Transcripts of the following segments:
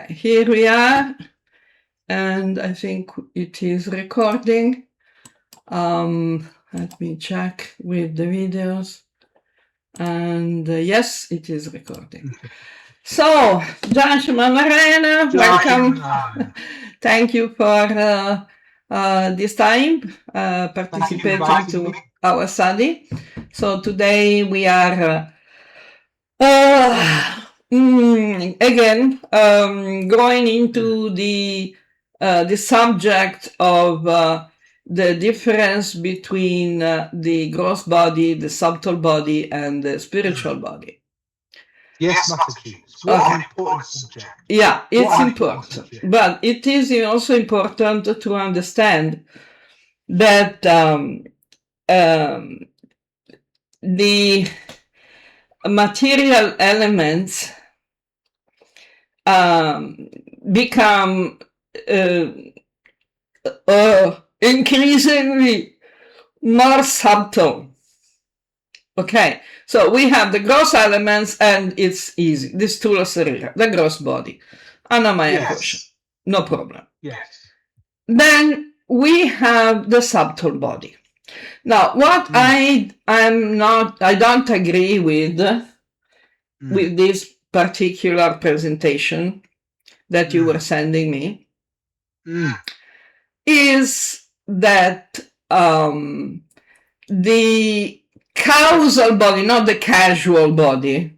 Here we are, and I think it is recording. Let me check with the videos. And yes, it is recording. So, Josh Mamarena, welcome. Thank you for this time participating to our study. So today we are again going into the subject of the difference between the gross body, the subtle body, and the spiritual body. Yes, Mataji. What an important subject. Yeah, it's important. But it is also important to understand that the material elements become increasingly more subtle. Okay, so we have the gross elements, and it's easy. The stula sarira, the gross body, anandamaya kosha, no problem. Yes. Then we have the subtle body. Now, what I don't agree with this particular presentation that you were sending me is that the causal body, not the casual body,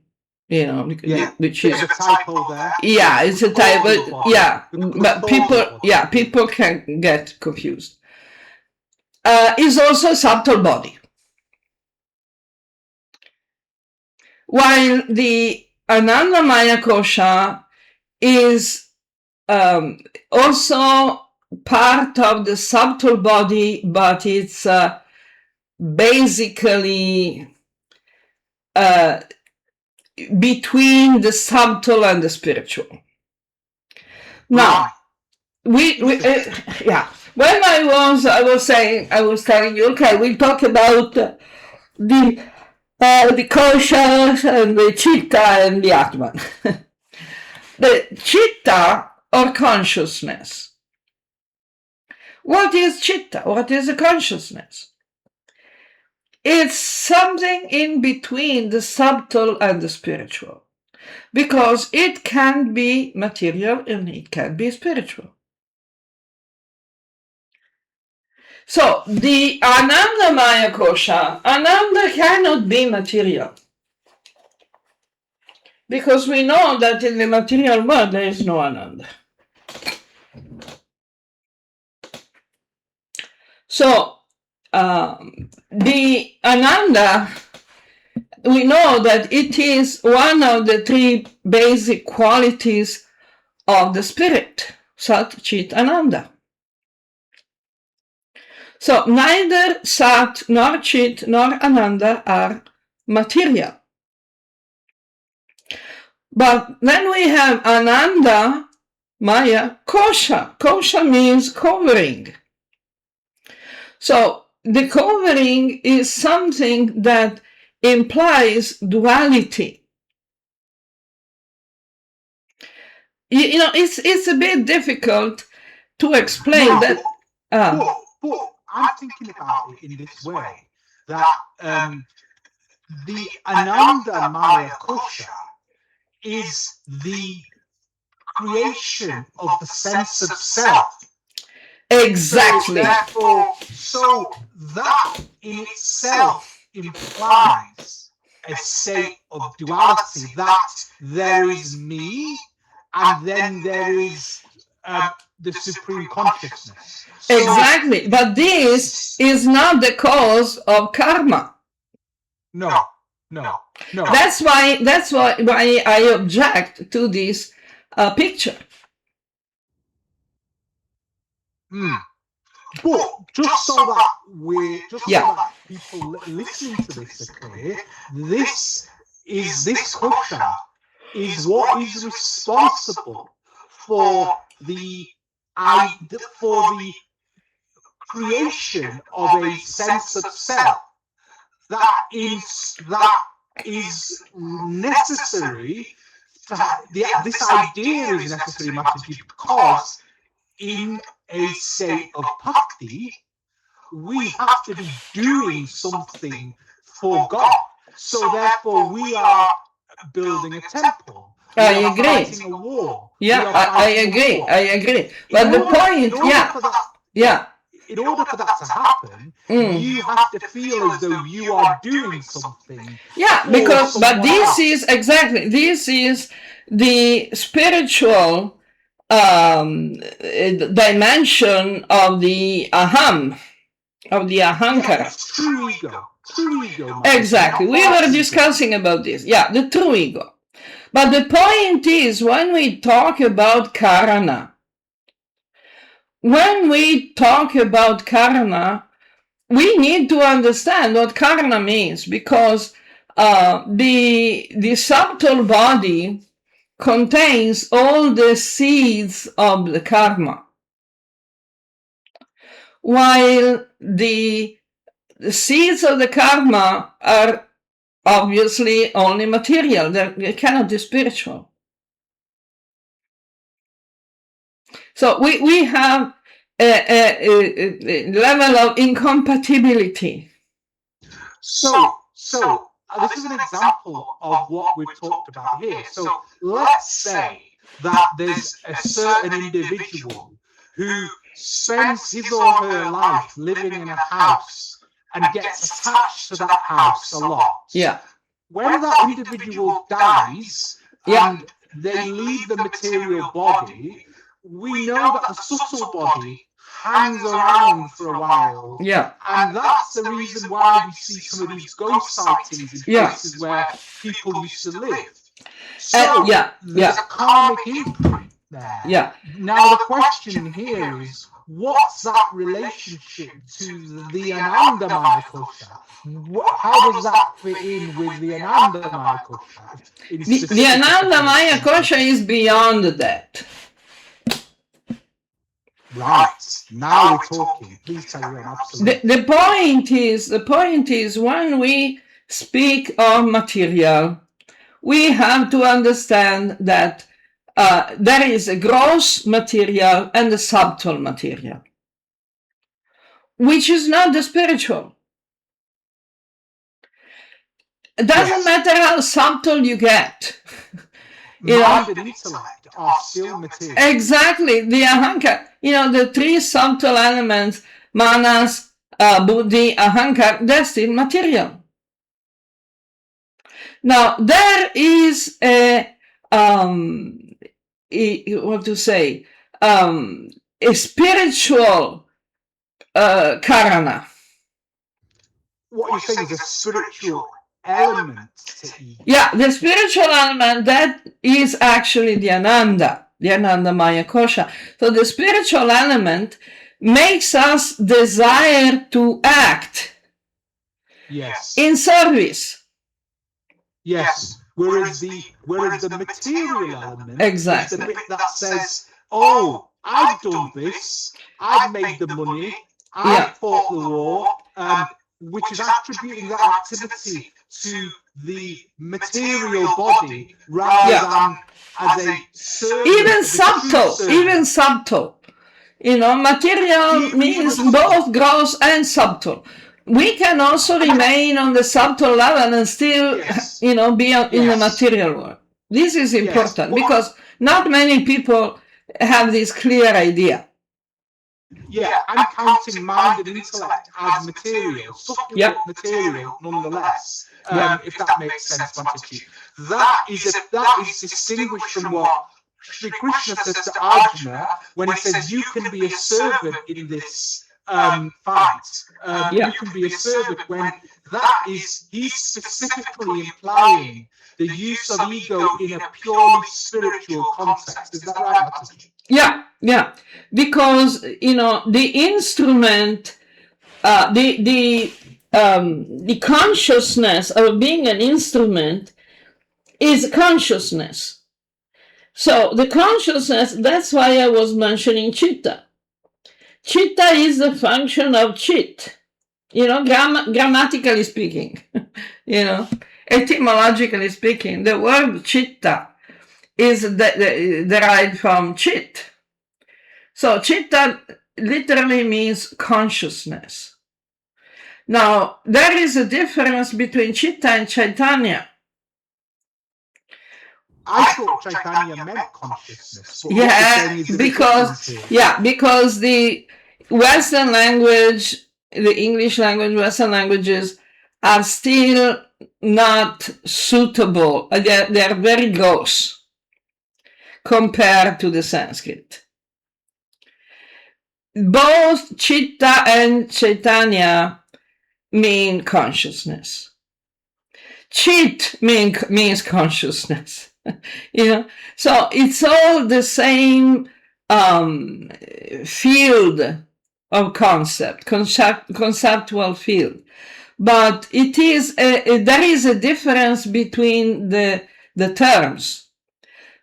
which is a typo there. Yeah, it's a typo. Yeah, but people can get confused. Is also a subtle body, while the anandamaya kosha is also part of the subtle body, but it's basically between the subtle and the spiritual. Now, when I was telling you, okay, we'll talk about the kosha and the chitta and the atman. The chitta, or consciousness. What is chitta? What is the consciousness? It's something in between the subtle and the spiritual, because it can be material and it can be spiritual. So the anandamaya kosha, ananda cannot be material, because we know that in the material world there is no ananda. So the ananda, we know that it is one of the three basic qualities of the spirit, Sat, Chit, Ananda. So neither Sat, nor Chit, nor Ananda are material. But then we have Ananda, Maya, Kosha. Kosha means covering. So the covering is something that implies duality. It's a bit difficult to explain that. But I'm thinking about it in this way, that the anandamaya kosha is the creation of the sense of self. Exactly. So that in itself implies a state of duality, that there is me and then there is the supreme consciousness. Exactly, but this is not the cause of karma. No. That's why I object to this picture. But just so that people listening to this are clear, this kosha is what is responsible for the creation of a sense of self that is necessary this idea is necessary, Mataji, because in a state of bhakti, we have to be doing something for God. So therefore, we are building a temple. I We are agree. fighting a war. Yeah, I agree. I agree. But the point, in order for that to happen, you have to feel as though you are doing something. Yeah, because but this is exactly the spiritual dimension of the aham, of the ahankara. True ego. True ego. Exactly. We were discussing about this. Yeah, the true ego. But the point is, when we talk about karana, we need to understand what karana means, because the subtle body contains all the seeds of the karma, while the seeds of the karma are obviously only material. They cannot be spiritual. So we have a level of incompatibility. So this is an example of what we've talked about here. So let's say that there's a certain individual who spends his or her life living in a house and gets attached to that house a lot. Yeah. When that individual dies and they leave the material body, we know that the subtle body hangs around for a while. Yeah. And that's the reason why we see some of these ghost sightings in places where people used to live. So there's a karmic imprint there. Yeah. Now the question here is, what's that relationship to the anandamaya kosha? How does that fit in with the anandamaya kosha? The anandamaya kosha is beyond that. Right. Now we're talking. Please carry on. Absolutely. The point is, when we speak of material, we have to understand that there is a gross material and a subtle material, which is not the spiritual. It doesn't matter how subtle you get. Mind and intellect are still material. Exactly. The ahankara, the three subtle elements, manas, buddhi, ahankara, they're still material. Now, there is a spiritual karana. What you're saying is a spiritual element to ego. Yeah, the spiritual element, that is actually the anandamaya kosha. So the spiritual element makes us desire to act in service. Yes. Whereas the material element is the bit that says, oh, I've done this, I've made the money, I've fought the war, which is attributing that activity to the material body rather than as a servant. Even subtle. Material means both gross and subtle. We can also remain on the subtle level and still, be in the material world. This is important because not many people have this clear idea. Yeah, I'm counting mind and intellect as material, succulent material nonetheless. If that makes sense, Mataji. That is distinguished from what Sri Krishna says to Arjuna when he says, you can be a servant in this fight. You can be a servant when he's specifically implying the use of ego in a purely spiritual context. Is that right, Mataji? Yeah, because the instrument, the consciousness of being an instrument is consciousness. So the consciousness, that's why I was mentioning chitta. Chitta is the function of chit, grammatically speaking, etymologically speaking, the word chitta is derived from chit. So chitta literally means consciousness. Now, there is a difference between chitta and chaitanya. I thought Chaitanya meant consciousness, but what you're saying is because the Western language, the English language, Western languages are still not suitable. They're very gross compared to the Sanskrit. Both chitta and chaitanya mean consciousness. Chit means consciousness. So it's all the same field of conceptual field, but it is there is a difference between the terms.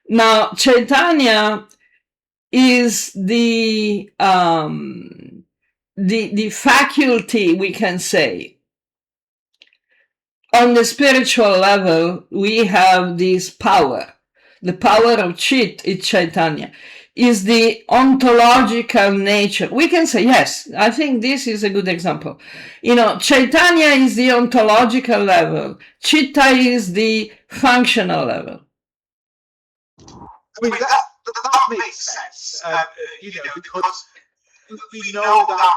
Now, chaitanya is the faculty, we can say. On the spiritual level, we have this power. The power of chit is chaitanya, is the ontological nature. We can say, yes, I think this is a good example. Chaitanya is the ontological level. Chitta is the functional level. I mean, that makes sense, because we know that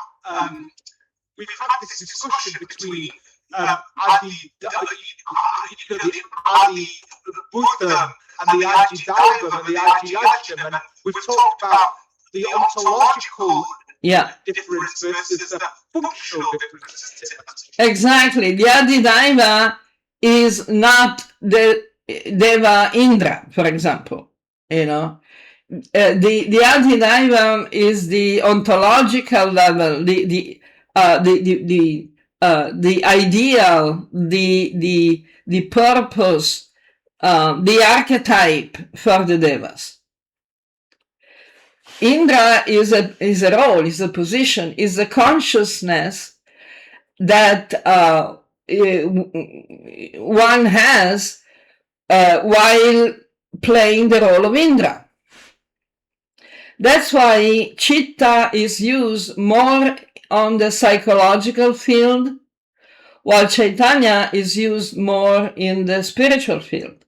we've had this discussion between Adi, the Adi Buddha and the Adi Daivam and the Adi Ajam, and we've talked about the ontological difference versus the functional difference. Exactly. The Adi Daiva is not the Deva Indra, for example. The Adi Daivam is the ontological level, the ideal, the purpose, the archetype for the devas. Indra is a role, is a position, is a consciousness that one has while playing the role of Indra. That's why chitta is used more on the psychological field, while chaitanya is used more in the spiritual field.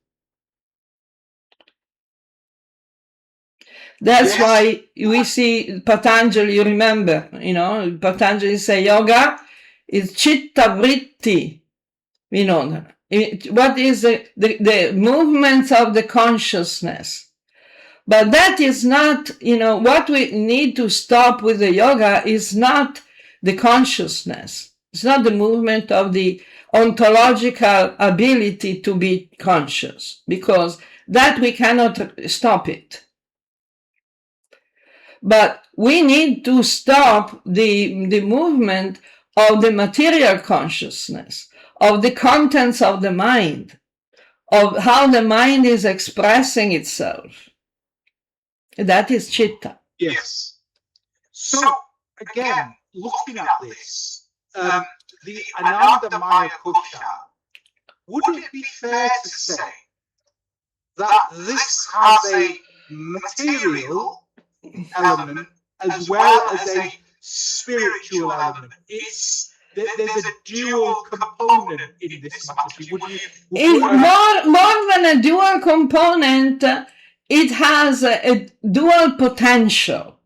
That's why we see Patanjali, you remember, Patanjali say yoga is chitta vritti, what is the movements of the consciousness. But that is not, what we need to stop with the yoga is not the consciousness. It's not the movement of the ontological ability to be conscious, because that we cannot stop it. But we need to stop the movement of the material consciousness, of the contents of the mind, of how the mind is expressing itself. That is chitta. Yes. So, again, looking at this, the anandamaya kosha, would it be fair to say that this has a material element as well as a spiritual element? There's a dual component in this matter. More than a dual component, it has a dual potential.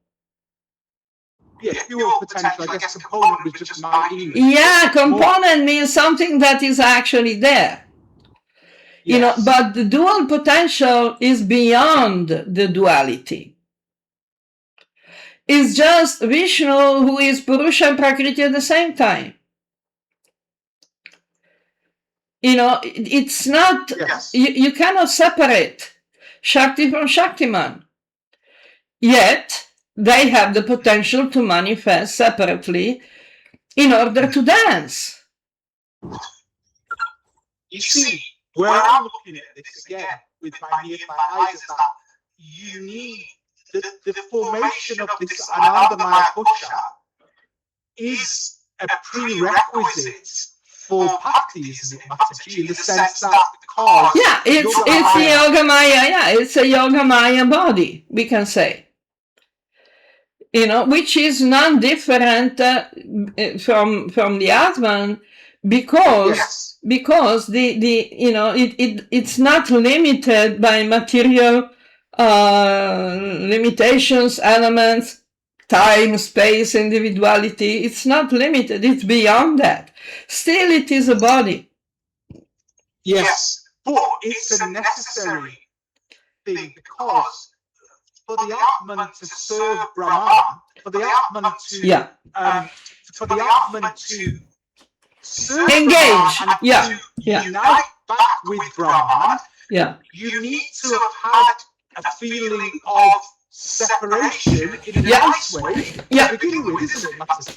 Yeah, dual potential. I guess component was just my English. Yeah, component means something that is actually there. Yes. But the dual potential is beyond the duality. It's just Vishnu who is Purusha and Prakriti at the same time. It's not, you cannot separate Shakti from Shaktiman. Yet, they have the potential to manifest separately in order to dance. You see, where I'm looking at this again with my eyes, is that you need the formation of this anandamaya kosha is a prerequisite for bhakti, isn't it, Mataji? In the sense that because it's the yoga maya, it's a yoga maya body, we can say. Which is non-different from the Atman, because it's not limited by material limitations, elements, time, space, individuality. It's not limited. It's beyond that. Still, it is a body. Yes, but it's a necessary thing, because for the Atman to serve Brahman, for the Atman to serve engage, Brahman and to unite back with Brahman, you need to have had a feeling of separation in a nice way to begin with, isn't it, Matas?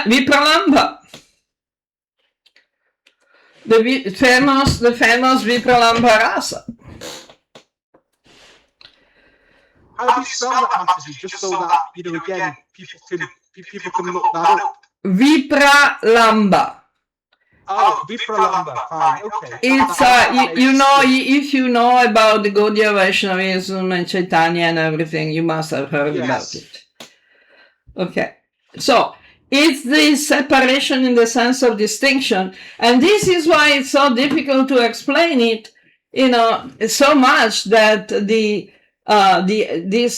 Vipralambha. The famous Vipralambha rasa. How do you spell that, Mataji? Just so that, again, people can look that up. Vipralambha. Oh, Vipralambha, fine, okay. It's, if you know about the Gaudiya Vaishnavism and Chaitanya and everything, you must have heard about it. Okay, so it's the separation in the sense of distinction, and this is why it's so difficult to explain it, so much that this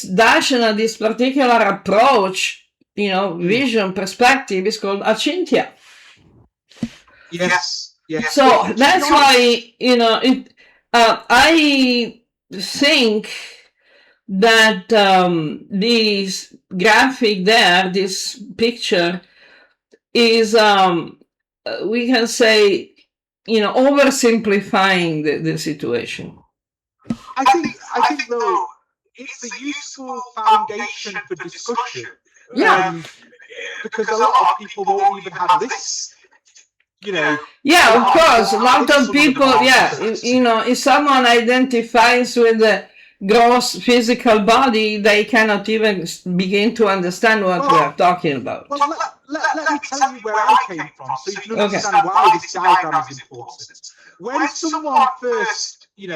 darshana, this particular approach, vision, perspective, is called achintya. Yes. So that's why, I think that this graphic there, this picture, is, we can say, oversimplifying the situation. I think though, it's a useful foundation for discussion. Because a lot of people won't even have this. Of course, a lot of people, if someone identifies with the gross physical body, they cannot even begin to understand what we are talking about. Well, let me tell you where I came from, so you can understand why this diagram is important. When someone first, in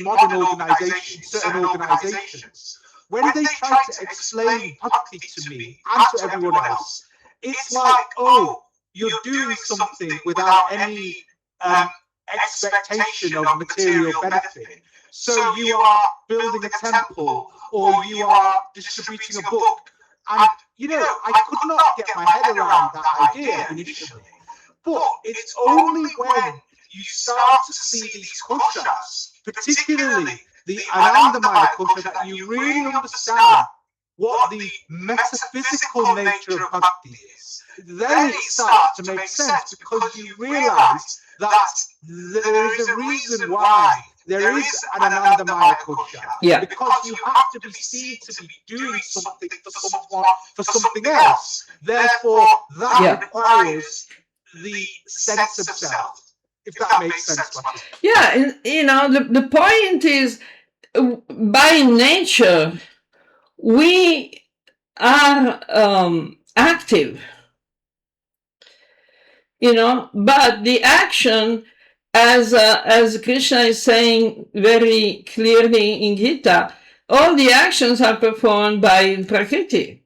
modern organizations, certain organizations, when they try to explain bhakti to me and to everyone else, it's like, you're doing something without any expectation of material benefit. So you are building a temple, or you are distributing a book. And, I could not get my head around that idea initially. But it's only when you start to see these koshas, particularly the anandamaya kosha, that you really understand what the metaphysical nature of bhakti is. Then it starts to make sense, because you realize that there is a reason why there is an anandamaya kosha. Because you have to be seen to be doing something for something else. Therefore, that requires the sense of self. If that makes sense. The point is, by nature, we are active, but the action, as Krishna is saying very clearly in Gita, all the actions are performed by Prakriti.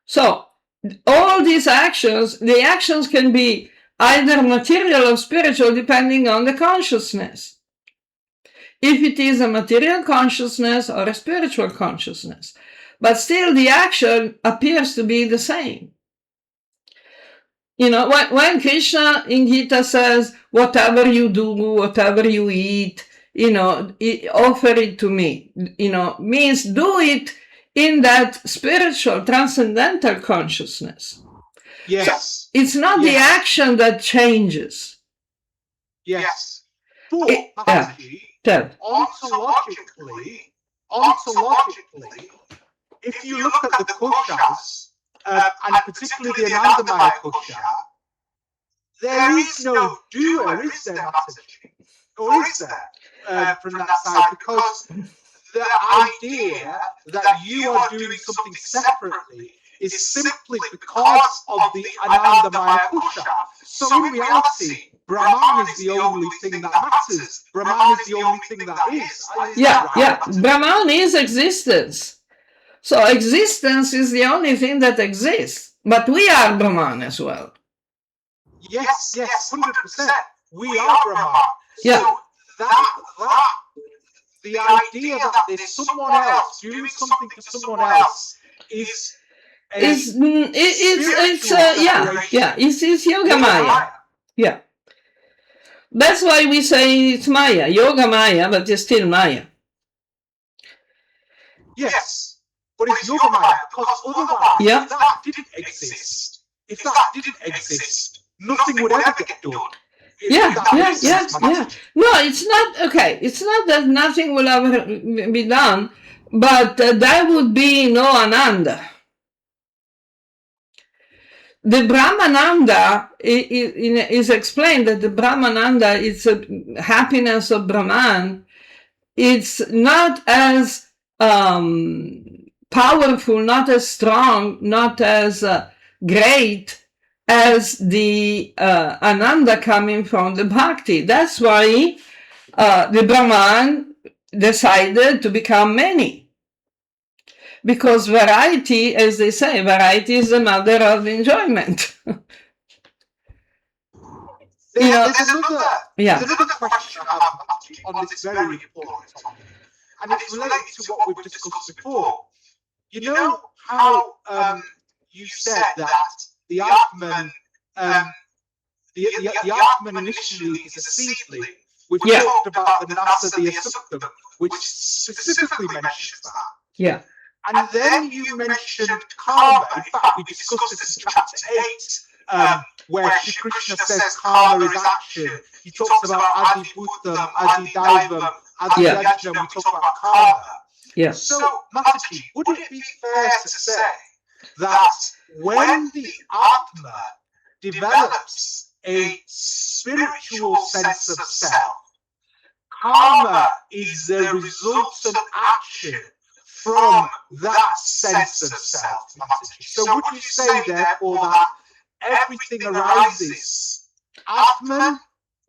So all these actions, the actions can be either material or spiritual, depending on the consciousness. If it is a material consciousness or a spiritual consciousness, but still the action appears to be the same. When Krishna in Gita says, whatever you do, whatever you eat, offer it to me, means do it in that spiritual, transcendental consciousness. Yes. So it's not the action that changes. Yes. But, ontologically, if you look at the koshas, and particularly the anandamaya kosha, there is no doer, is there, Mataji? Or is there, from that side? Because the idea that you are doing something separately is simply because of the anandamaya kosha. So in reality, Brahman is the only thing that matters. Brahman is the only thing that is. Yeah. Brahman is existence. So existence is the only thing that exists. But we are Brahman as well. Yes, 100%. We are Brahman. Yeah. So that the idea that there's someone else doing something to someone else is it's yoga maya. Yeah. That's why we say it's maya, yoga maya, but it's still maya. Yes, but it's yoga maya because otherwise, if that didn't exist, nothing would ever get done. Yeah. No, it's not, okay, it's not that nothing will ever be done, but there would be no ananda. The Brahmananda is explained that the Brahmananda is a happiness of Brahman. It's not as powerful, not as strong, not as great as the ananda coming from the bhakti. That's why the Brahman decided to become many. Because variety, as they say, variety is the mother of enjoyment. There's another question I have on this very important topic, and it's related to what we've discussed before. You know how you said that the Atman, the Atman initially is a seedling. We've talked about the Nasa, the Asuktam, which specifically mentions that. Yeah. And then you mentioned karma. In fact, we discussed this in chapter 8, where Shri Krishna says karma is action. He talks about adi bhutam, adi daivam, adi yajnam. We talk about karma. Yeah. So, Mataji, would it be fair to say that when the Atma develops a spiritual sense of self, karma is the resultant action from that sense of self, Mataji? So would you say, therefore, that everything arises Atman,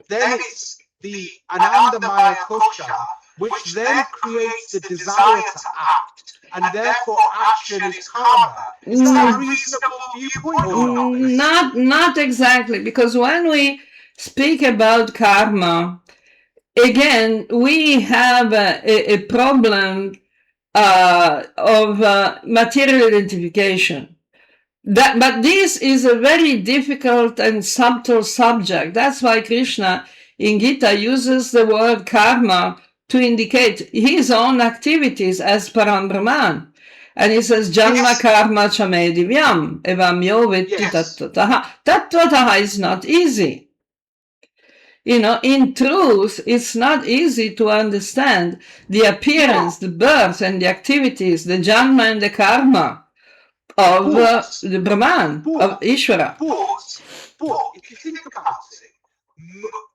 then it's the anandamaya kosha, which then creates the desire to act, and therefore action is karma? Is that a reasonable viewpoint or not? Not exactly, because when we speak about karma, again, we have a problem of material identification. But this is a very difficult and subtle subject. That's why Krishna in Gita uses the word karma to indicate his own activities as Param Brahman. And he says, Janma karma chame divyam, evamyo vetti tattvataha. Tattvataha is not easy. In truth, it's not easy to understand the appearance, the birth, and the activities, the janma and the karma of the Brahman, of Ishvara. But if you think about it,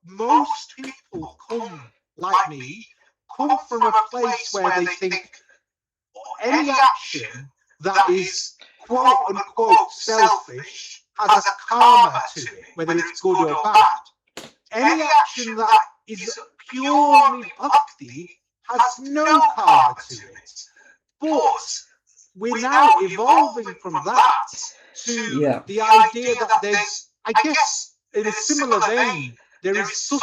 most people like me, come from a place where they think any action that is quote unquote selfish has a karma to it, whether it's good or bad. Any action that is purely bhakti has no karma to it. But we're now evolving from that to the idea that there's, I guess, in a similar vein, there is a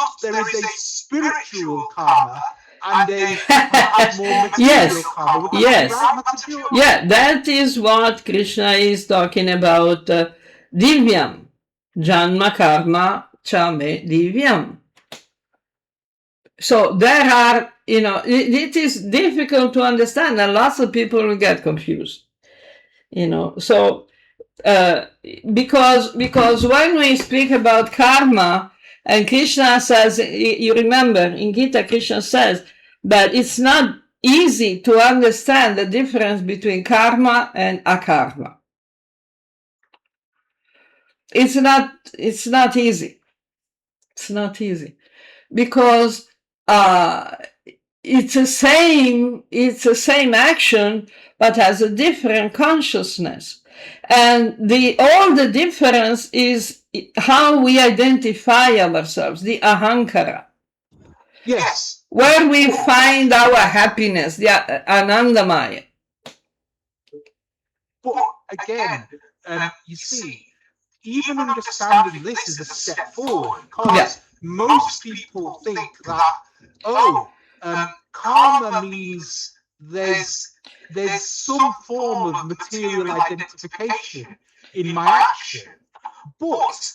spiritual karma and a perhaps more material karma. Yeah, that is what Krishna is talking about. Divyam, Janma karma chame divyam. So there are, it is difficult to understand, and lots of people will get confused. So because when we speak about karma, and Krishna says, you remember in Gita, Krishna says that it's not easy to understand the difference between karma and akarma. It's not easy. It's not easy because it's the same action, but has a different consciousness. And all the difference is how we identify ourselves, the ahankara. Yes. Where we find our happiness, the anandamaya. But again, you see, even understanding this is a step forward, because most people think that, karma means there's some form of material identification in my action. But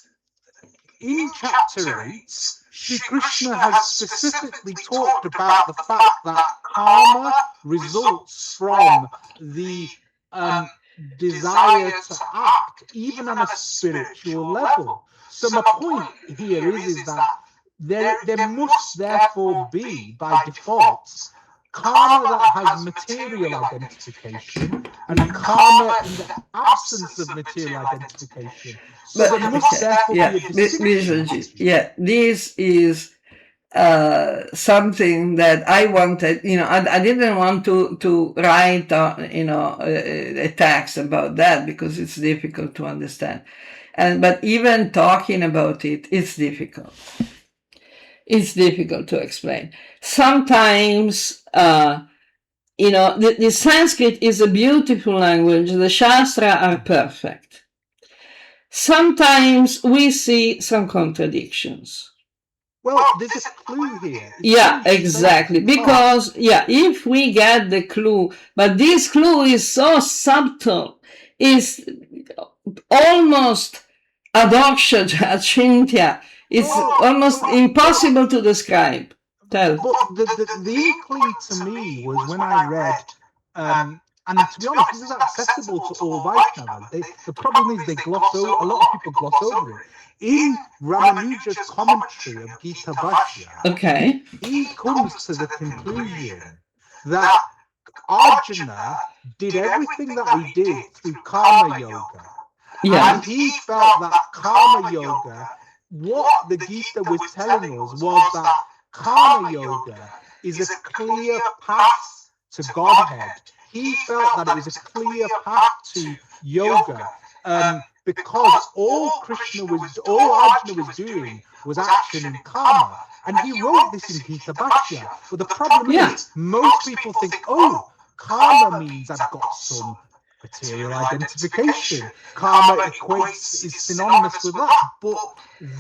in chapter 8, Sri Krishna has specifically talked about the fact that karma results from the desire to act, even on a spiritual level. So my point here is that there must therefore be, by default, karma that has material identification and karma in the absence of material identification. So there must therefore be a distinction. This is something that I wanted, I didn't want to write, a text about that because it's difficult to understand. But even talking about it, it's difficult. It's difficult to explain. Sometimes, the Sanskrit is a beautiful language. The shastra are perfect. Sometimes we see some contradictions. Well, there's a clue here. Exactly. Because, if we get the clue, but this clue is so subtle, is almost adoksha, achintya. It's almost impossible to describe. Tell. But the inkling to me was when I read, and to be honest, this is accessible to all Vaishnavas. The problem is a lot of people gloss over it. In Ramanuja's commentary of Gita Bhashya, he comes to the conclusion that Arjuna did everything that he did through karma yoga. And he felt that karma yoga, what the Gita was telling us was that karma yoga is a clear path to Godhead. He felt that it was a clear path to yoga, because all Arjuna was doing was action in karma. And he wrote this in Gita Bhashya. But the problem is, most people think, karma means I've got some material identification. Karma is synonymous with that, but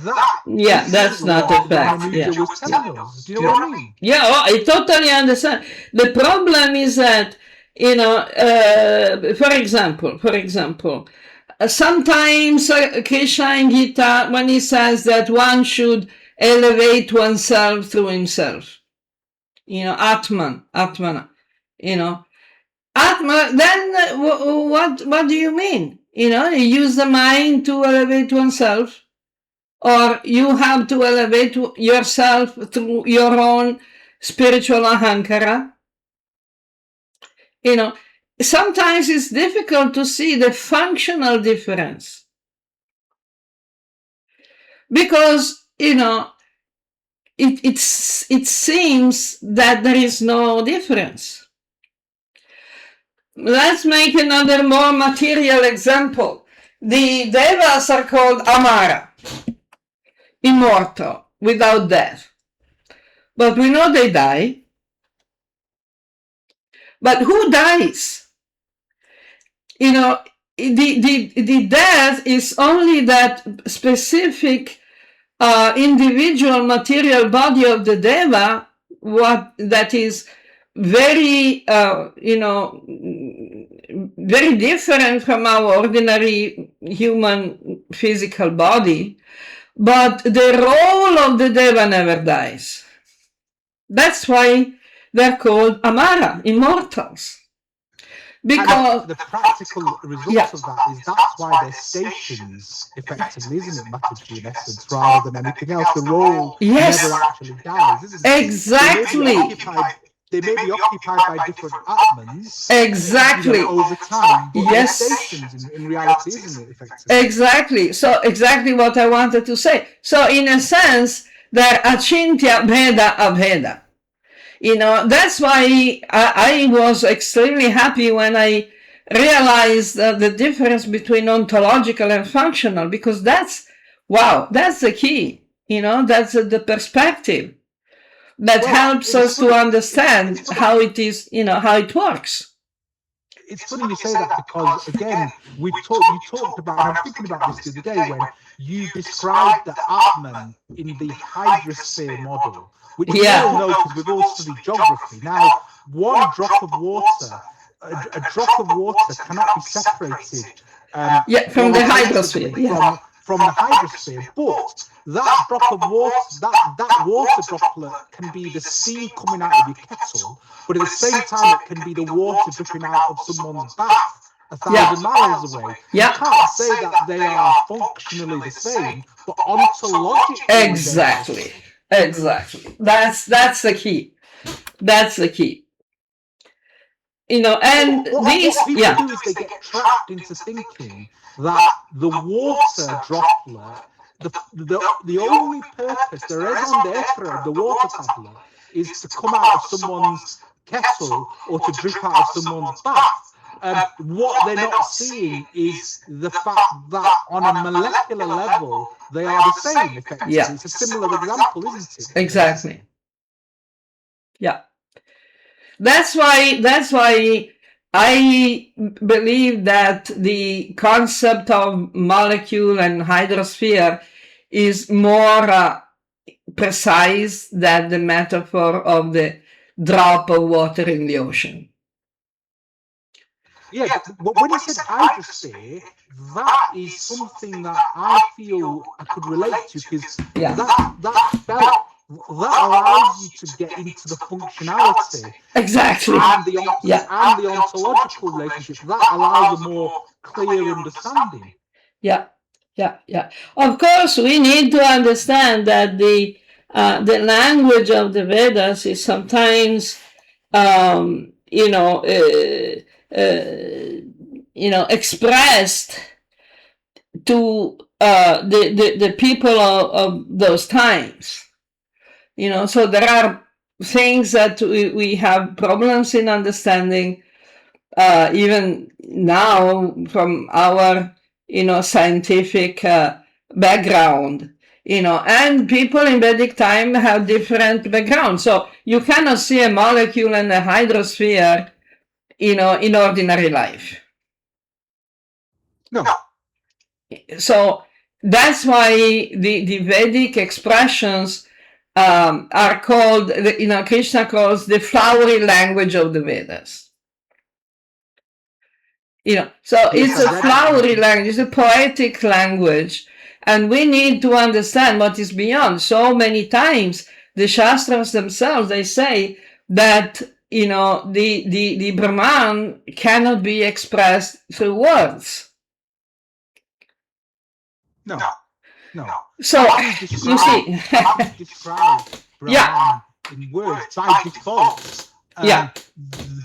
that's not a fact. Ramanuja was telling us. Do you know what I mean? I totally understand. The problem is that, for example, sometimes Krishna in Gita, when he says that one should elevate oneself through himself, Atmana, Atma, then what do you mean? You use the mind to elevate oneself, or you have to elevate yourself through your own spiritual ahankara. Sometimes it's difficult to see the functional difference. Because, it seems that there is no difference. Let's make another more material example. The devas are called amara, immortal, without death. But we know they die. But who dies? The death is only that specific individual material body of the deva, that is very, very different from our ordinary human physical body, but the role of the deva never dies. That's why they're called amara, immortals. Because and the practical result of that is that's why they're stations, effectively, isn't it, Mataji, in essence, rather than anything else. The role never actually dies, isn't it? Exactly. They may be occupied by different atmans. Exactly. Over time, but they're stations in reality, isn't it, effectively? Exactly. So exactly what I wanted to say. So in a sense, they're achintya bheda abheda. That's why I was extremely happy when I realize the difference between ontological and functional, because that's the key. That's the perspective that helps us to understand how it is, how it works. It's funny you say that, because again, you talked about, and I was thinking about this the other day when you described the Atman in the hydrosphere model, which we all know because we've all studied geography. Now, one drop of water, a drop of water cannot be separated from the hydrosphere. From the hydrosphere, but that drop of water, that water droplet can be the steam coming out of your kettle, but at the same time it can be the water dripping out of someone's bath 1,000 miles away. You can't say that they are functionally the same, but ontologically exactly. That's the key. That's the key. And what people do is they get trapped into thinking that the water droplet, the only purpose, the raison d'etre of the water tablet is to come out of someone's kettle or to drip out of someone's bath. What they're not seeing is the fact that on a molecular level, they are the same, effectively. It's a similar example, isn't it? Exactly. Yeah. That's why I believe that the concept of molecule and hydrosphere is more precise than the metaphor of the drop of water in the ocean. Yeah, but when you said hydrosphere, that is something that I feel I could relate to, because that allows you to get into the functionality. Exactly. And the ontological relationship. That allows a more clear understanding. Yeah. Of course, we need to understand that the language of the Vedas is sometimes, expressed to the people of those times. So there are things that we have problems in understanding, even now from our, scientific background, and people in Vedic time have different backgrounds. So you cannot see a molecule and a hydrosphere, in ordinary life. No. So that's why the Vedic expressions are called, Krishna calls the flowery language of the Vedas. So it's a flowery language, it's a poetic language, and we need to understand what is beyond. So many times the shastras themselves, they say that the Brahman cannot be expressed through words. No. So you see, how to describe Brahman in words by default.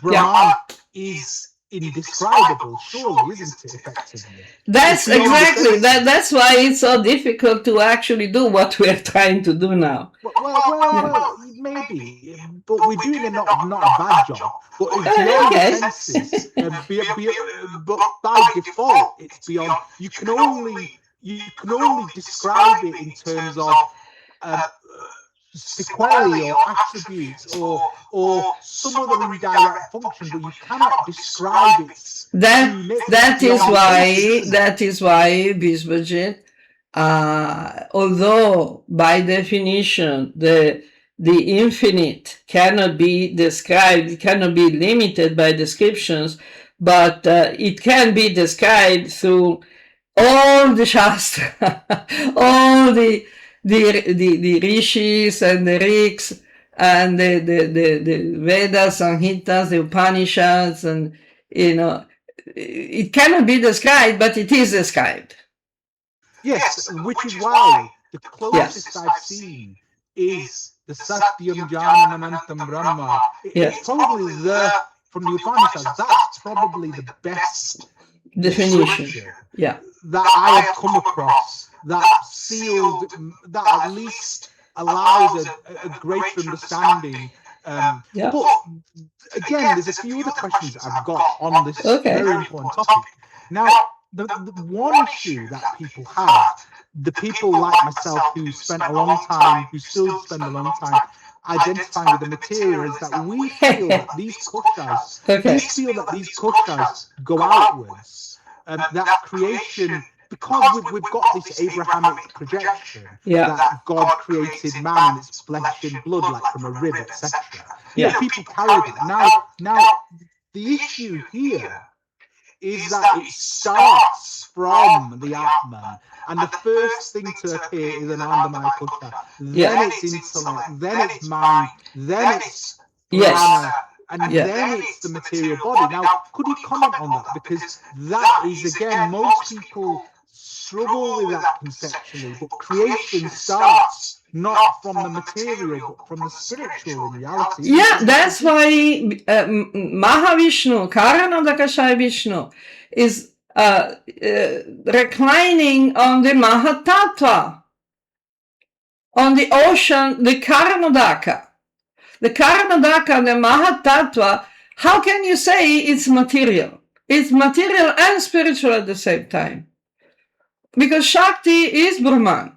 Brahman is indescribable, surely, isn't it? Effectively, that's exactly that's why it's so difficult to actually do what we're trying to do now. Well, maybe, but we're doing not a bad job. But in beyond senses, but by default, it's beyond. You can only describe it in terms of sequelae or attributes or some other indirect function, but you cannot describe it. That is why Biswajit, although by definition the infinite cannot be described, it cannot be limited by descriptions, but it can be described through all the shastra, all the rishis and the riks and the Vedas, Samhitas, the Upanishads, and it cannot be described, but it is described. Yes, which is why the closest I've seen is the Satyam Jnanam Anantam Brahma. It's probably from the Upanishads, that's probably the best definition that I have come across, that sealed, that at least allows a greater understanding But again, there's a few other questions I've got on this very important topic. Now, the one issue that people have, the people like myself who spent a long time, who still spend a long time identifying with the material, is that we feel that these koshas, go outwards, that creation, because we've got this Abrahamic projection that God created man in its flesh and blood, like from a rib, etc. People carry that. Now, the issue here is that it starts from the Atman, and the first thing to appear is an anandamaya kosha. Then it's intellect, then it's mind, then it's prana, and then it's the material body. Now, could you comment on that? Because that is, again, most people struggle with that conceptually, but creation starts not from the material, but from the spiritual in reality. That's why Mahavishnu, Karanodakashaya Vishnu, is reclining on the Mahatattva, on the ocean, the Karanodaka. The Karanodaka, the Mahatattva, how can you say it's material? It's material and spiritual at the same time. Because Shakti is Brahman.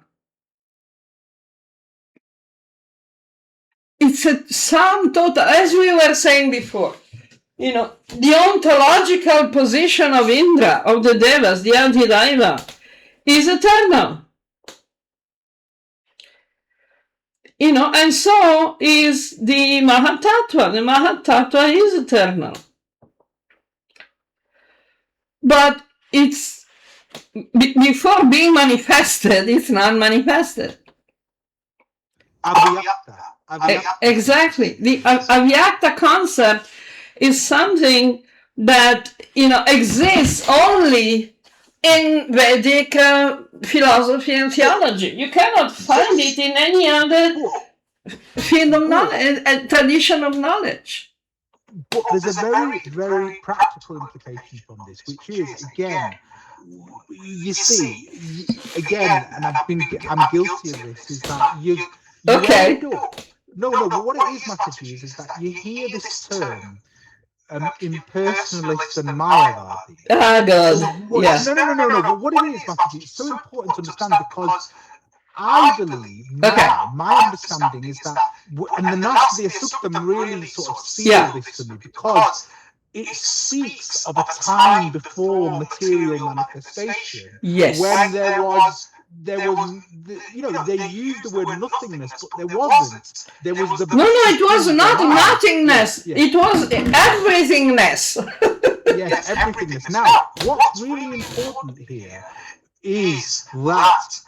It's a sum total, as we were saying before. The ontological position of Indra, of the Devas, the Adhidaiva, is eternal. And so is the Mahatattva. The Mahatattva is eternal. But it's, before being manifested, it's not manifested. Exactly. The avyakta concept is something that, exists only in Vedic philosophy and theology. You cannot find it in any other field of knowledge, tradition of knowledge. But there's a very, very practical implication from this, which is, again, you see, again, and I'm guilty of this, is that you end up, but what it is, Mataji, is that you hear this term, impersonalist and mayavadi. God. No. But what it is, Mataji, it's so important to understand, because I believe now, my understanding is that, and the Nashville Suktam really sort of sealed this to me, because it speaks of a time before material manifestation, when there was, they used the word nothingness, but there wasn't. There was the it was not nothingness. It was everythingness. Yes, everythingness. Now, what's really important here is that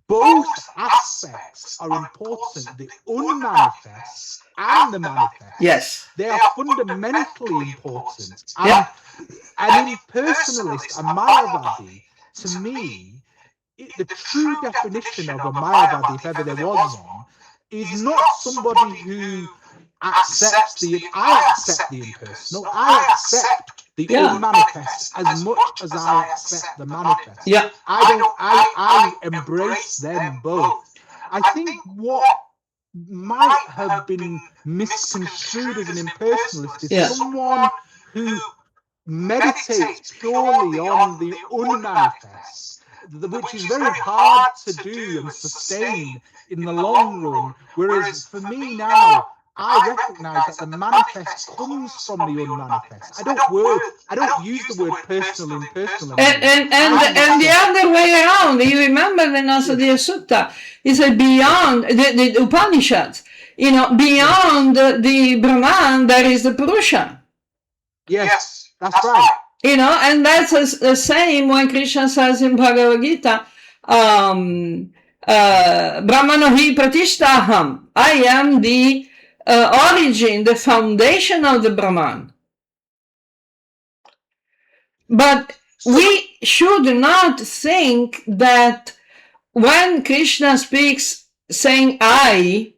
both aspects are important, the unmanifest and the manifest. Yes. They are fundamentally important. And an impersonalist, a mayavadi, to me, the true definition of a mayavadi, if ever there was one, is not somebody who accepts I accept the impersonal, I accept the unmanifest as much as I accept the manifest. I embrace them both. I think what might have been misconstrued as an impersonalist is someone who meditates purely on the unmanifest, which is very hard to do and sustain in the long run. Whereas for me now, I recognize that the manifest comes from the unmanifest. I don't use the word personal, impersonal. And the other way around. You remember the Nasadiya Sutta? It said beyond the Upanishads. Beyond the Brahman, there is the Purusha. Yes, that's right. And that's the same when Krishna says in Bhagavad Gita, Brahmano hi pratishtaham. I am the origin, the foundation of the Brahman. But we should not think that when Krishna speaks saying I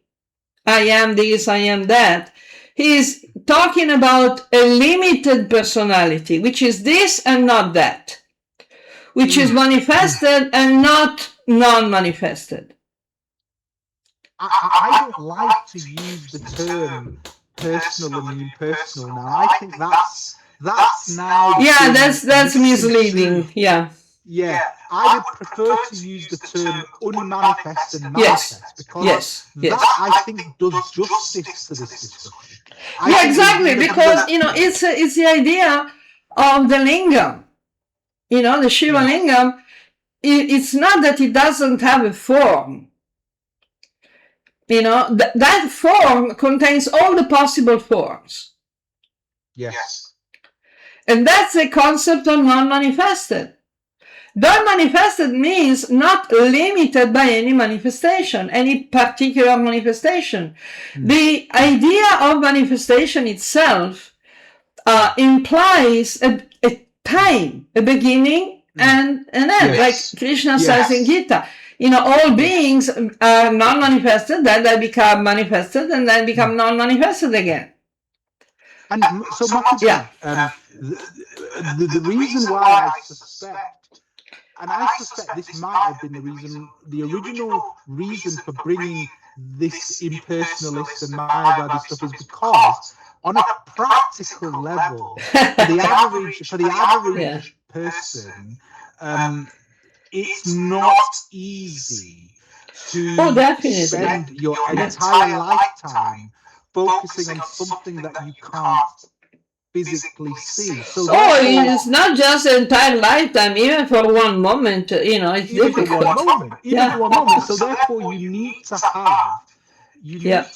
am this, I am that, he is talking about a limited personality, which is this and not that, which is manifested and not non-manifested. I don't like to use the term personal and impersonal now. I think that's now that's misleading. Yeah, I would prefer to use the term unmanifest and manifest because that I think does justice to this discussion. Exactly, because it's the idea of the lingam. The Shiva lingam. It's not that it doesn't have a form. That form contains all the possible forms. Yes. And that's the concept of non-manifested. Non-manifested means not limited by any manifestation, any particular manifestation. The idea of manifestation itself implies a time, a beginning and an end, like Krishna says in Gita. All beings are non-manifested, then they become manifested, and then become non-manifested again. And so, the reason why I suspect, and I suspect this might have been the original reason for bringing this impersonalist and Mayavadi stuff is because, on a practical level, for the average person, it's not easy to spend your entire lifetime focusing on something that you can't physically see. So it's not just an entire lifetime, even for one moment, it's difficult. Even for one moment. So therefore you need to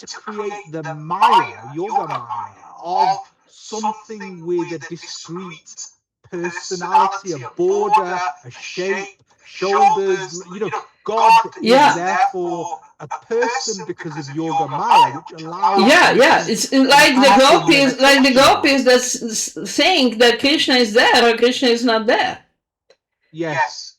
create the maya, yoga maya, of something with a discrete personality, a border, a shape, shoulders. God is therefore a person because of yoga maya, which allows. It's like the gopis that think that Krishna is there or Krishna is not there. Yes.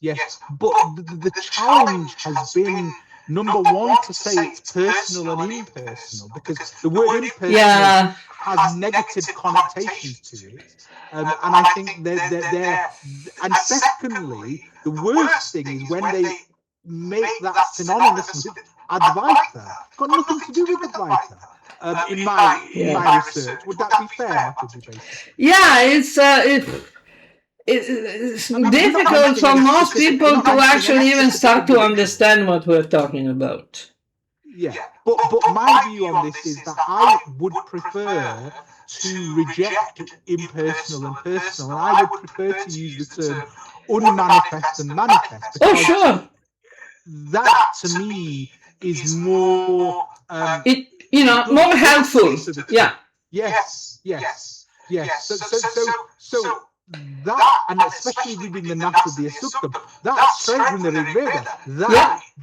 But the challenge has been, number one, to say it's personal and impersonal, because the word impersonal has negative connotations to it. And I think they're and secondly, the worst thing is when they make that synonymous with Advaita. It's got nothing to do with Advaita. In my research, would that be fair? It's difficult for most people to actually even start to understand what we're talking about. Yeah, but my view on this is that I would prefer to reject impersonal and personal, and I would prefer to use the term unmanifest and manifest. Because that to me is more more helpful. Yes. So that, and especially reading the Natadya Suktam, that straight from the Rig Veda,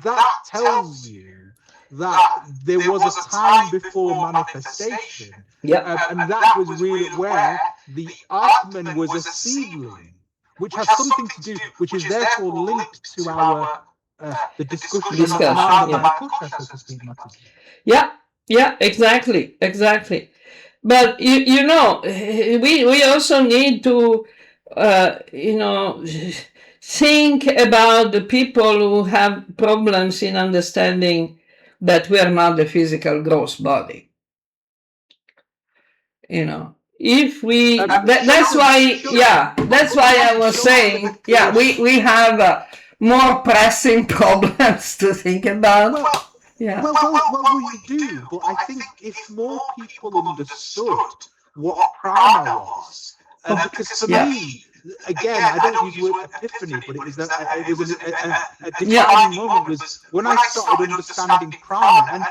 that tells you that there was a time before manifestation, and that was really where the Atman was a seedling, which has something to do, which is therefore linked to our the discussion. Exactly. But we also need to think about the people who have problems in understanding that we are not the physical gross body. If we that's why I was saying we have more pressing problems to think about. Well, we do, but I think if more people understood what prana was, because for me, again, I don't use the word epiphany, but it was a defining moment was when I started understanding prana, and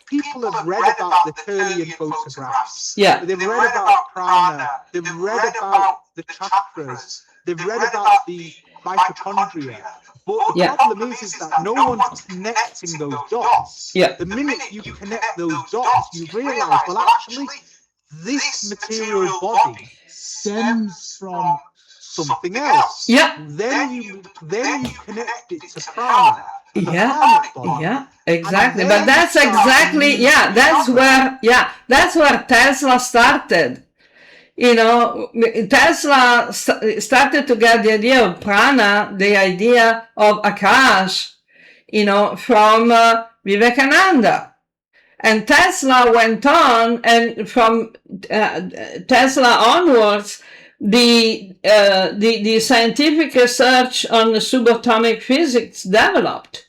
people have read about the Kirlian photographs. They've read about prana, they've read about the chakras, they've read about the mitochondria. But the problem is that no one's connecting those dots. The minute you connect those dots, you realize, well, actually, this material body stems from something else. Then you connect it to prana. Exactly. But that's exactly that's where Tesla started. Tesla started to get the idea of prana, the idea of akash, from Vivekananda. And Tesla went on, and from Tesla onwards, the scientific research on subatomic physics developed.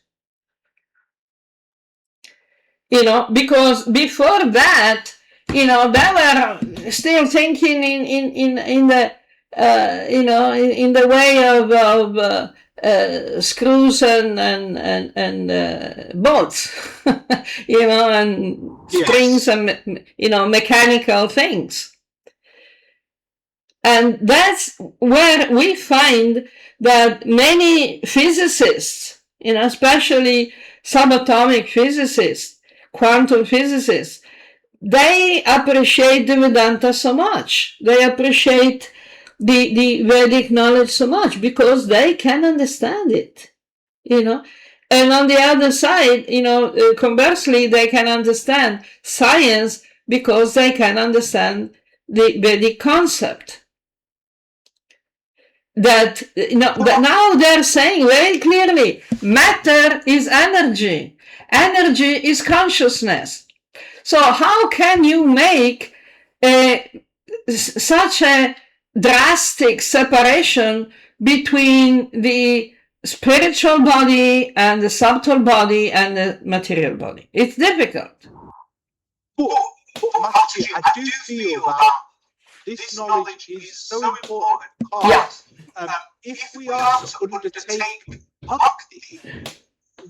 Because before that, they were still thinking in the in the way of screws and bolts, and springs and mechanical things. And that's where we find that many physicists, especially subatomic physicists, quantum physicists, they appreciate the Vedanta so much. They appreciate the Vedic knowledge so much because they can understand it, And on the other side, conversely, they can understand science because they can understand the Vedic concept. That now they're saying very clearly, matter is energy. Energy is consciousness. So how can you make such a drastic separation between the spiritual body and the subtle body and the material body? It's difficult. But Matthew, I do feel that this knowledge is so important because if we are to undertake bhakti,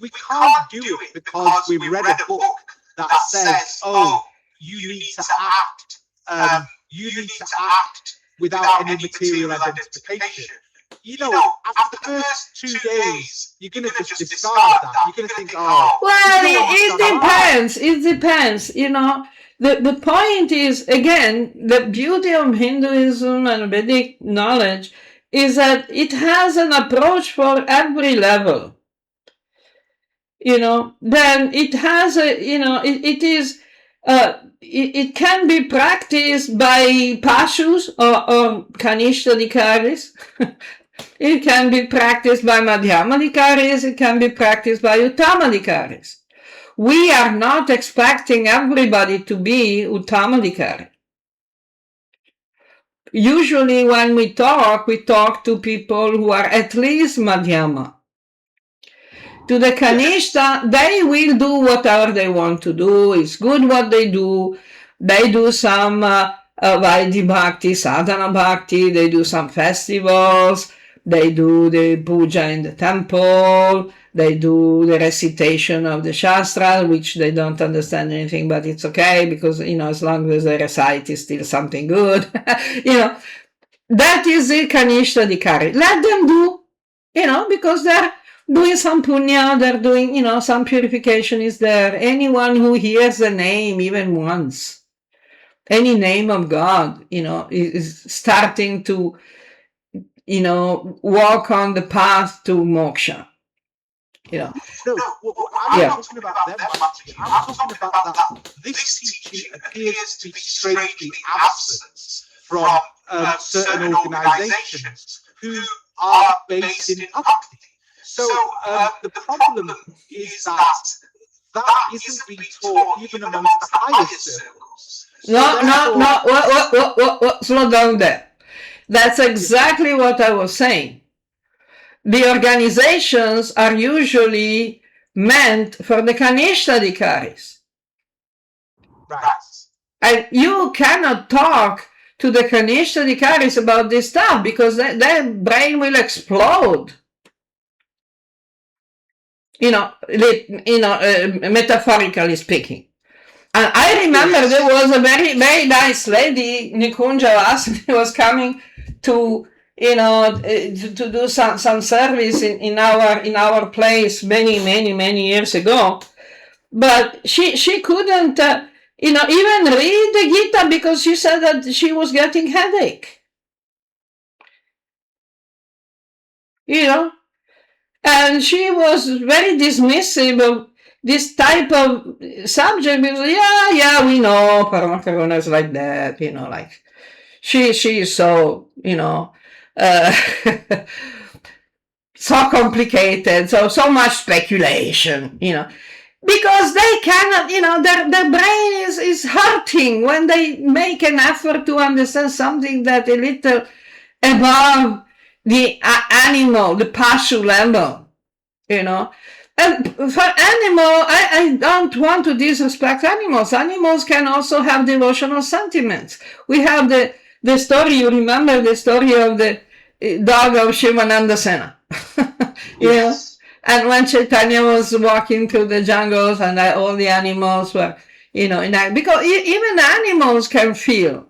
we can't do it because we read a book that says, "Oh, you need to act without any material identification." After the first 2 days, you're going to just discard that. You're going to think, "Oh, well, it depends. It depends. The point is, again, the beauty of Hinduism and Vedic knowledge is that it has an approach for every level. Then it has it can be practiced by pashus or kanishtadikaris. It can be practiced by madhyamadikaris. It can be practiced by uttamadikaris. We are not expecting everybody to be uttamadikari. Usually when we talk to people who are at least madhyama. To the kanishta, they will do whatever they want to do. It's good what they do. They do some vaidhi bhakti, sadhana bhakti. They do some festivals. They do the puja in the temple. They do the recitation of the shastra, which they don't understand anything, but it's okay because, as long as they recite, it's still something good. That is the kanishtadikari. Let them do, because they're doing some punya, they're doing, some purification is there. Anyone who hears the name even once, any name of God, is starting to, walk on the path to moksha. No, I'm not talking about them, Matthew. I'm talking about that this teaching appears to be strangely absent from certain organizations who are based in bhakti. So the problem is that isn't being taught even amongst the highest circles. No, slow down there. That's exactly what I was saying. The organizations are usually meant for the kanishtadikaris. Right. And you cannot talk to the kanishtadikaris about this stuff because their brain will explode. Metaphorically speaking. And I remember there was a very, very nice lady, Nikunja Vasani, was coming to to do some service in our place many years ago, but she couldn't even read the Gita because she said that she was getting headache. And she was very dismissive of this type of subject because we know Paramatma is like that, like she is so so complicated, so much speculation, because they cannot, their brain is hurting when they make an effort to understand something that a little above the animal, the pashu level, And for animal, I don't want to disrespect animals. Animals can also have devotional sentiments. We have the story, you remember the story of the dog of Shivananda Sena. Yes. And when Chaitanya was walking through the jungles and all the animals were, because even animals can feel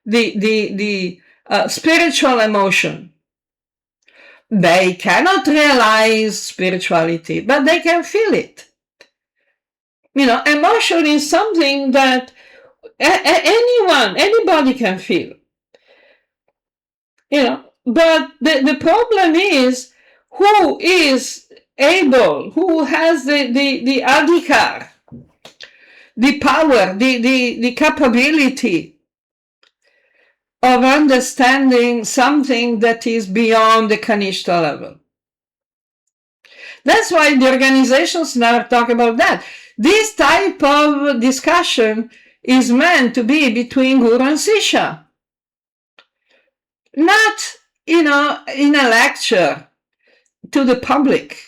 the spiritual emotion. They cannot realize spirituality, but they can feel it. Emotion is something that anybody can feel. But the problem is who is able, who has the adhikar, the power, the capability of understanding something that is beyond the kanishta level. That's why the organizations now talk about that. This type of discussion is meant to be between guru and sisha. Not, in a lecture to the public.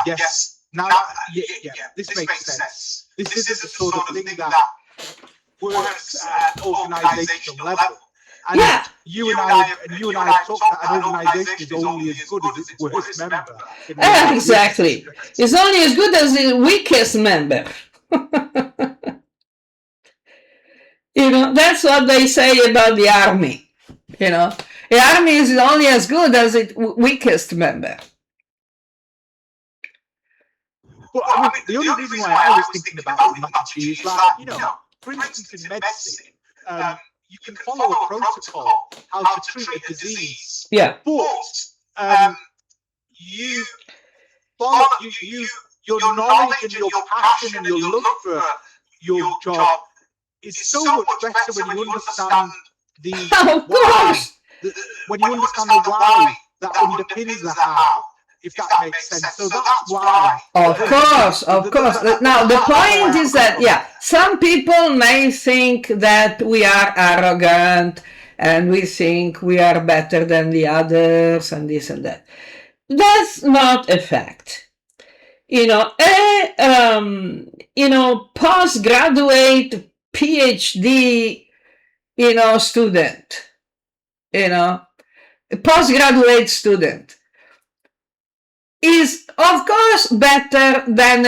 Yes. Now, this makes sense. This isn't the sort of thing that works at organizational level. And you and I have talked that an organization is only as good as its worst member. Exactly. It's only as good as the weakest member. That's what they say about the army. The army is only as good as its weakest member. Well, I mean, the only reason why I was thinking about Mataji is that, for instance, in medicine, you can follow a protocol how to treat a disease. Yeah. But you follow your knowledge and your passion and your love for your job is so much better when you understand the why. When you understand the why that underpins the how. If that makes sense. So that's why. Of course. Now, the point is that, some people may think that we are arrogant and we think we are better than the others and this and that. That's not a fact. Postgraduate PhD, student, postgraduate student is, of course, better than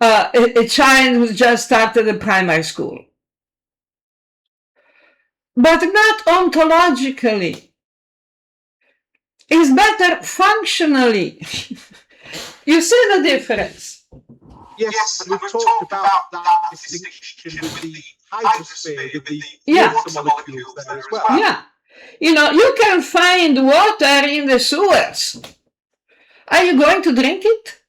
a child who just started a primary school. But not ontologically. It's better functionally. You see the difference? Yes, and we've talked about that distinction with the hydrosphere, with the water molecules there as well. Yeah. You can find water in the sewers. Are you going to drink it?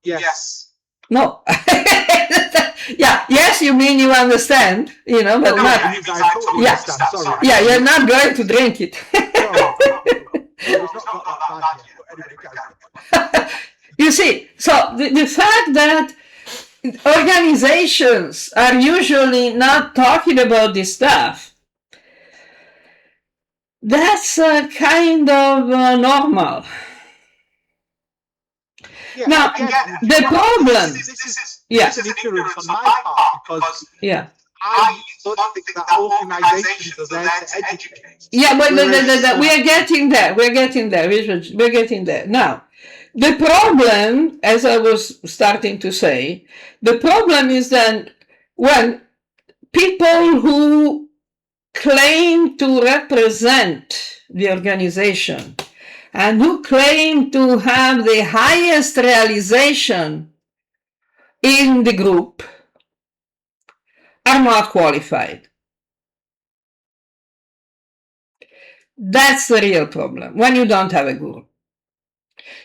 Yes. No. Yes, you mean you understand, but not. I totally understand. Sorry. Yeah, you're not going to drink it. You see, so the fact that organizations are usually not talking about this stuff, that's kind of normal. Yeah, now, again, the problem... This is an ignorance on my part, because I don't think that organizations are there to educate. Yeah, but we are getting there. We're getting there. Now, the problem, as I was starting to say, the problem is that when people who claim to represent the organization and who claim to have the highest realization in the group are not qualified. That's the real problem. When you don't have a guru,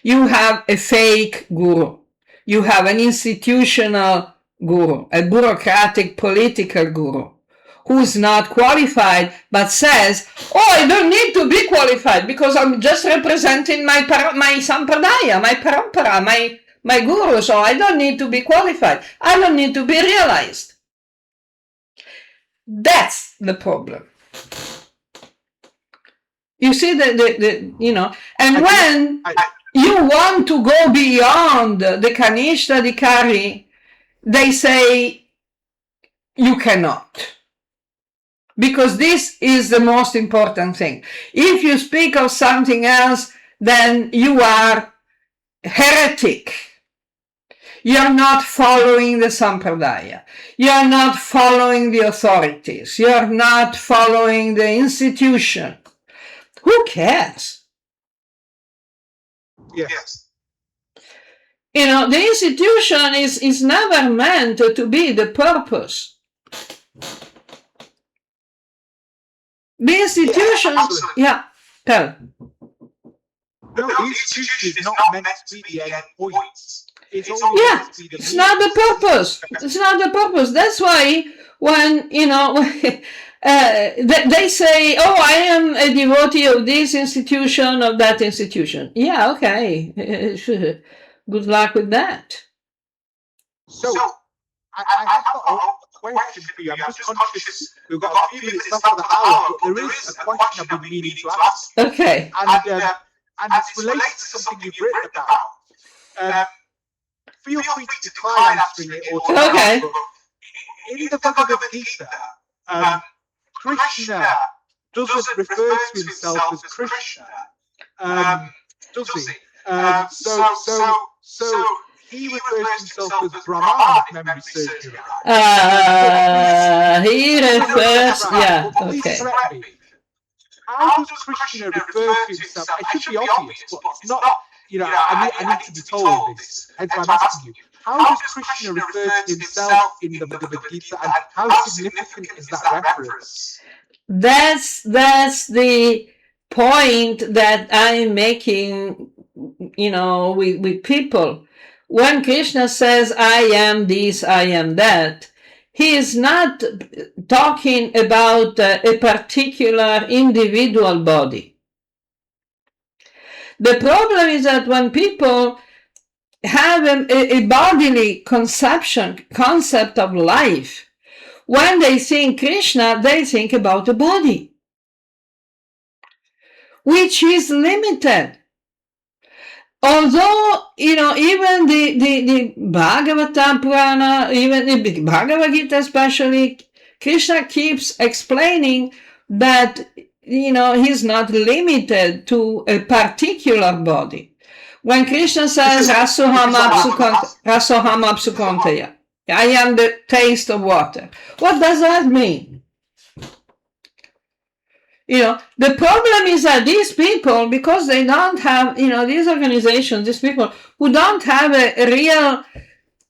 you have a fake guru, you have an institutional guru, a bureaucratic political guru, who's not qualified, but says, oh, I don't need to be qualified because I'm just representing my sampradaya, my parampara, my guru, so I don't need to be qualified. I don't need to be realized. That's the problem. You see, and when you want to go beyond the Kanishta Dikari, they say you cannot. Because this is the most important thing. If you speak of something else, then you are heretic. You're not following the Sampradaya. You're not following the authorities. You're not following the institution. Who cares? Yes. The institution is never meant to be the purpose. The institution, tell. No, the institution is not meant to be the end point. It's not the purpose. It's not the purpose. That's why when, they say, oh, I am a devotee of this institution, of that institution. Yeah, okay. Good luck with that. So, I have got a question for you. I'm just conscious we've got a few minutes left of the hour, but there is a question I've been meaning to ask. Okay. And it's related to something you've written about. Feel free to try answering it or to okay. In the Bhagavad Gita, Krishna doesn't refer to himself as Krishna, does he? So he refers to himself as Brahman, if memory serves me right. He refers, Please correct me. How does Krishna refer to himself? It should be obvious, but it's not. I need to be told this. Hence why I'm asking you. How does Krishna refer to himself in the Bhagavad Gita, and how significant is that reference? That's the point that I'm making, with people. When Krishna says, I am this, I am that, he is not talking about a particular individual body. The problem is that when people have a bodily concept of life, when they think Krishna, they think about a body, which is limited. Although, even the Bhagavata Purana, even the Bhagavad Gita especially, Krishna keeps explaining that, he's not limited to a particular body. When Krishna says, Rasoham apsukontaya, I am the taste of water, what does that mean? The problem is that these people, because they don't have, these organizations, these people who don't have a real,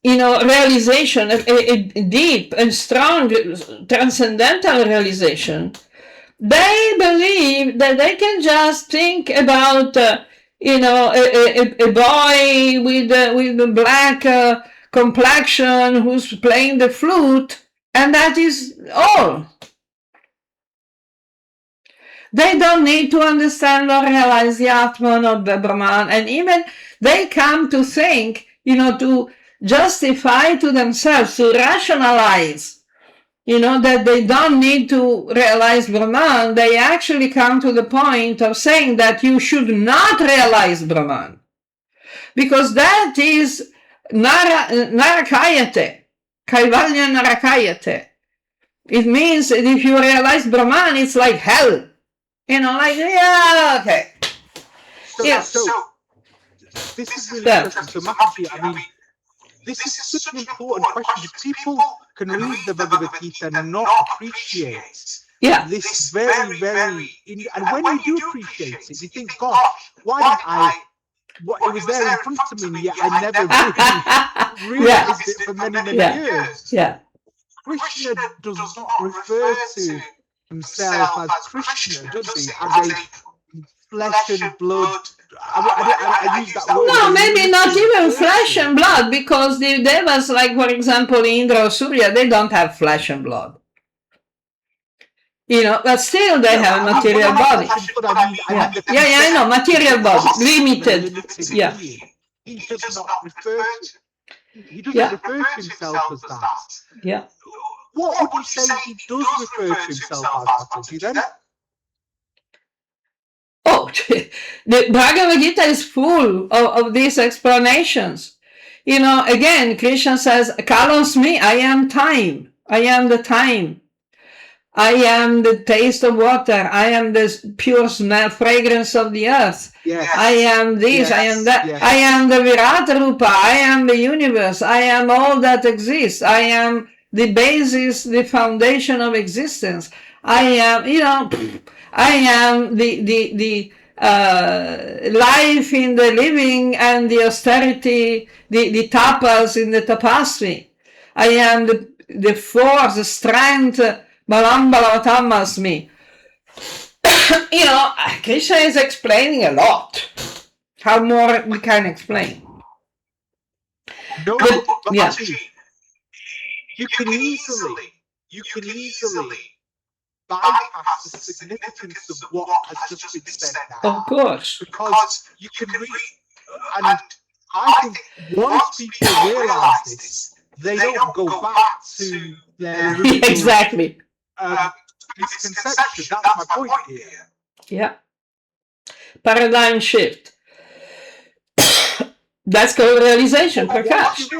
realization, a deep and strong transcendental realization, they believe that they can just think about, a boy with a black complexion who's playing the flute, and that is all. They don't need to understand or realize the Atman or the Brahman, and even they come to think, to justify to themselves, to rationalize, that they don't need to realize Brahman. They actually come to the point of saying that you should not realize Brahman, because that is narakayate, kaivalya narakayate. It means that if you realize Brahman, it's like hell. Okay. So this is really interesting. So, Mataji, this is such an important question. People can read the Bhagavad Gita and not appreciate this very, very... And when you do appreciate it, you think, gosh, why didn't I... it was there in front of me, yet I never really realized it for many, many years. Yeah. Krishna does not refer to himself as Krishna, does he? As a flesh and blood. I use that word. No, maybe not even flesh and blood, because the devas, like for example Indra or Surya, they don't have flesh and blood. But still they have a material body. I know, material body, limited. He does not refer to. He doesn't refer to himself as that. What would you say he does refer to himself as, Mataji, then? Oh, the Bhagavad Gita is full of these explanations. Again, Krishna says, Kalos me, I am time. I am the time. I am the taste of water. I am the pure smell, fragrance of the earth. I am this, I am that. I am the Virata Rupa. I am the universe. I am all that exists. I am the basis, the foundation of existence. I am, I am the life in the living and the austerity, the tapas in the tapasvi. I am the force, the strength, Balambalavathamasmi. Krishna is explaining a lot. How more we can explain? No, but you can easily bypass the significance of what has just been said now. Of course. Because you can read, and I think once people realise this, they don't go back to their original exactly. Misconception. That's my point here. Yeah. Paradigm shift. That's called realization, Prakash.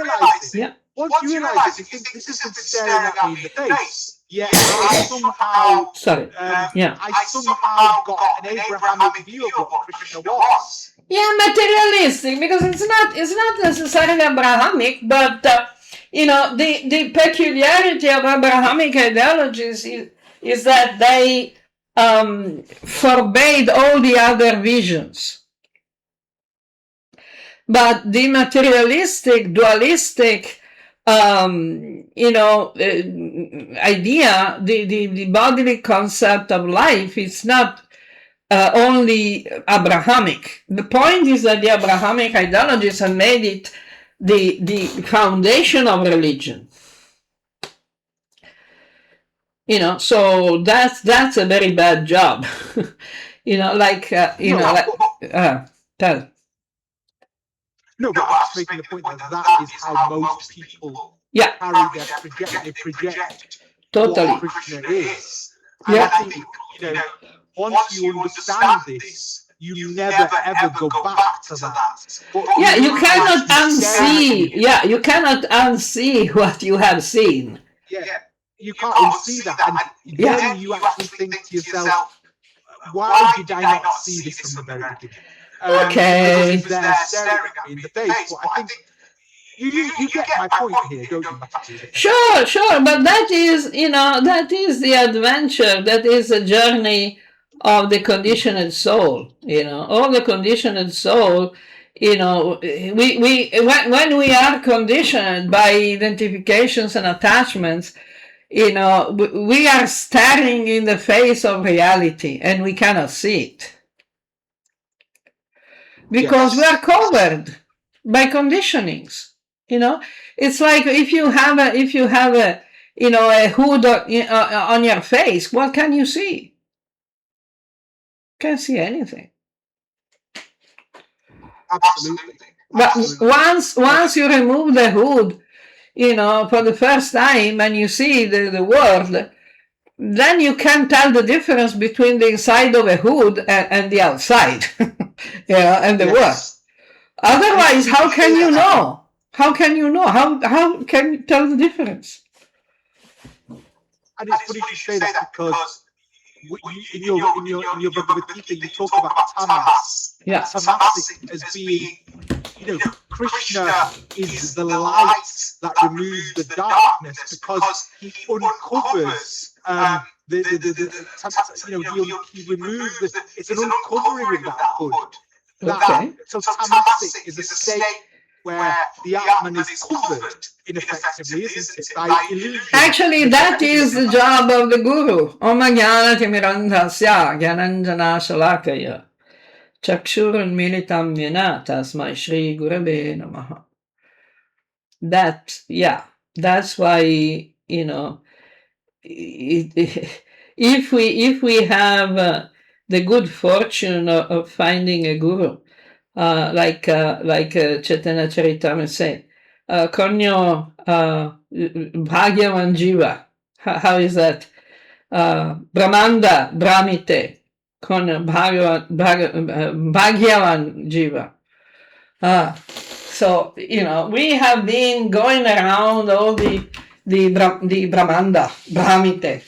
Once you realise it, you think this has been staring at me in the face. Yet I somehow, I somehow got an Abrahamic view of what Krishna was. Yeah, materialistic, because it's not necessarily Abrahamic, but the peculiarity of Abrahamic ideologies is that they forbade all the other visions. But the materialistic, dualistic, idea, the bodily concept of life is not only Abrahamic. The point is that the Abrahamic ideologies have made it the foundation of religion. So that's a very bad job. Tell. No, but I'm just making the point that is how most people carry they project totally what Krishna is. And I think, once you understand this, you never ever go back to that. But you cannot unsee. You cannot unsee what you have seen. You can't unsee that, and then you actually think to yourself, why did I not see this from the very beginning? Okay. Because they're staring at me in the face. But I think you get my point here, don't you, Matthew? Sure, but that is the adventure, that is the journey of the conditioned soul. All the conditioned soul, when we are conditioned by identifications and attachments, we are staring in the face of reality and we cannot see it. Because we are covered by conditionings. It's like if you have a hood on your face, what can you see? Can't see anything. Absolutely. But once you remove the hood, for the first time, and you see the world, then you can tell the difference between the inside of a hood and the outside, and the world. Otherwise, how can you know? How can you know? How can you tell the difference? And it's funny you say that because in your Bhagavad Gita you talk about tamas. Yeah. Tamasic as being, Krishna is the light that removes the darkness because he uncovers he removes it's an uncovering of that hood. So tamasic is a state where the Atman is covered, ineffectively, isn't it, by illusion. Actually, that is the job of the Guru. Om Jnana-timirandhasya Jnananjana Shalakaya Chakshurun Militam Yena Tasmai Shri Gurave Namaha. That's why, if we have the good fortune of finding a guru, like Chaitanya Charitamrita, Konyo Bhagyavan Jiva. How is that? Brahmanda Brahmite con Bhagyavan Jiva. So, we have been going around all the Brahmanda, Brahmite,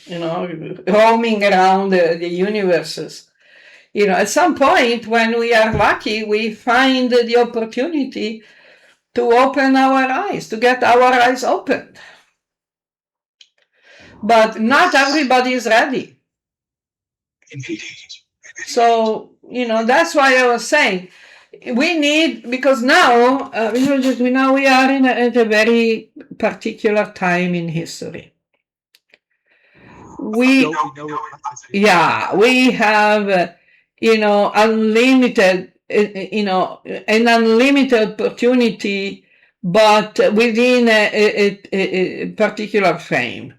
roaming around the universes. At some point, when we are lucky, we find the opportunity to open our eyes, to get our eyes opened. But not everybody is ready. Indeed. So, that's why I was saying, we need, because now, we are at a very particular time in history. We have, unlimited, an unlimited opportunity, but within a particular frame.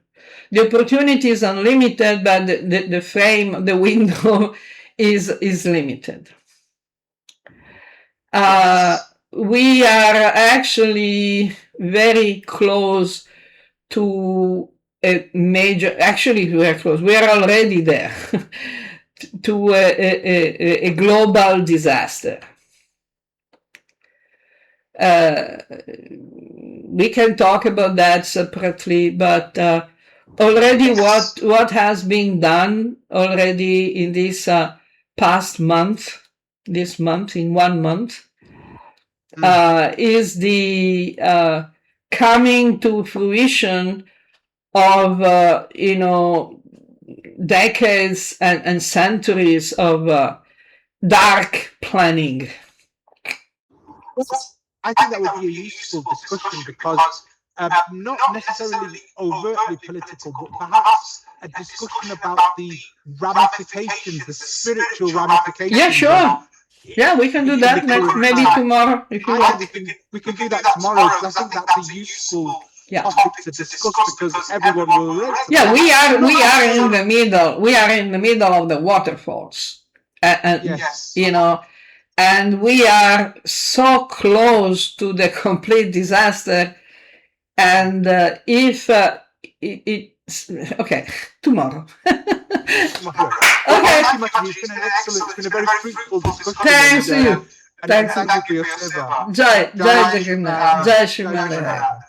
The opportunity is unlimited, but the frame, the window is limited. We are actually very close to a major, actually we are close, we are already there, to a global disaster. We can talk about that separately, but already what has been done already in this past month, in 1 month, is the coming to fruition of decades and centuries of dark planning. I think that would be a useful discussion because not necessarily overtly political, but perhaps a discussion about the ramifications, the spiritual ramifications. Yeah, sure. Yeah, we can do that maybe tomorrow if you want. We can do that tomorrow because I think that's a useful topic to discuss because everyone will relate to that. We are in the middle. We are in the middle of the waterfalls, and yes. And we are so close to the complete disaster. And if okay, tomorrow. Okay. It's been an excellent, it's been a very fruitful discussion. Thanks to you. Thank you for your seva. Jai Jagannath. Jai Shri Malaya.